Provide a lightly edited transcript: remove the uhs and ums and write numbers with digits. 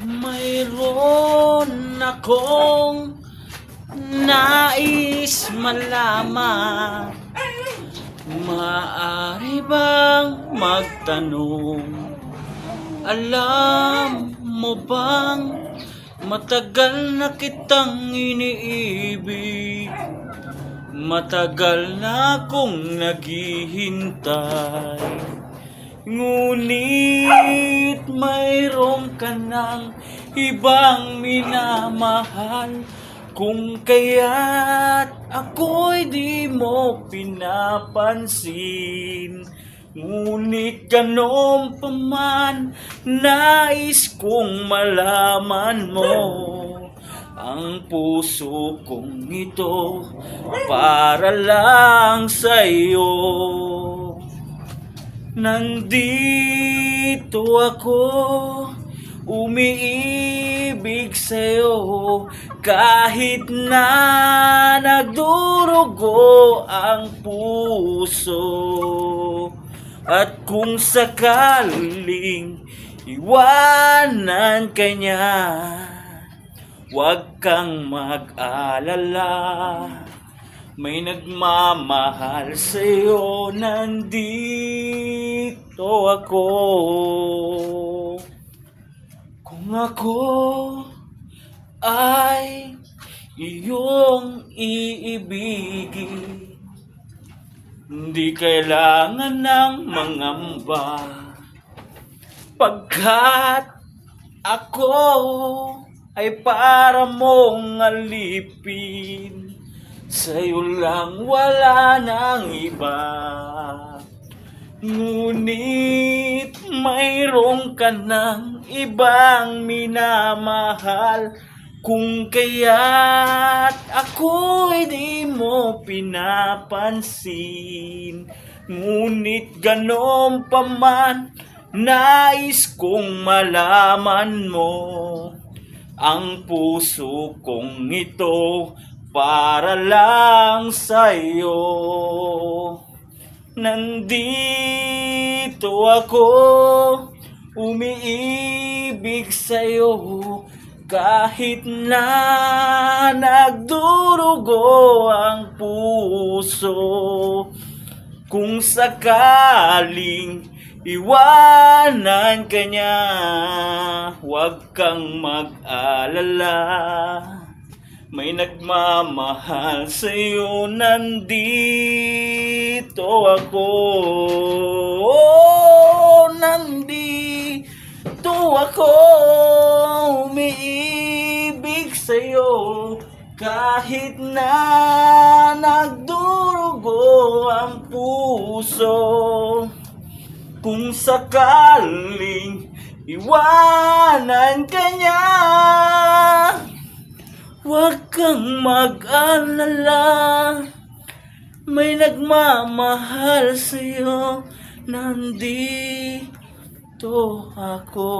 Mayroon akong nais malaman. Maaari bang magtanong? Alam mo bang matagal na kitang iniibig? Matagal na akong naghihintay. Ngunit mayroon ka ng ibang minamahal. Kung kaya't ako'y di mo pinapansin. Ngunit ganon pa man, nais kong malaman mo ang puso kong ito para lang sa'yo. Nandito ako, umiibig sa'yo, kahit na nagdurugo ang puso. At kung sakaling iwanan ka niya, huwag kang mag-alala. May nagmamahal sa'yo, nandito ako. Kung ako ay iyong iibigin, hindi kailangan ng mangamba, pagkat ako ay para mong alipin. Sa'yo lang, wala nang iba. Ngunit mayroon ka ng ibang minamahal. Kung kaya't ako'y di mo pinapansin. Ngunit ganon pa man, nais kong malaman mo ang puso kong ito para lang sa'yo. Nandito ako, umiibig sa'yo, kahit na nagdurugo ang puso. Kung sakaling iwanan ka niya, huwag kang mag-alala. May nagmamahal sa'yo, nandito ako. Nandito ako, umiibig sa'yo, kahit na nagdurugo ang puso. Kung sakaling iwanan ka niya, huwag kang mag-alala. May nagmamahal sa'yo, nandito ako.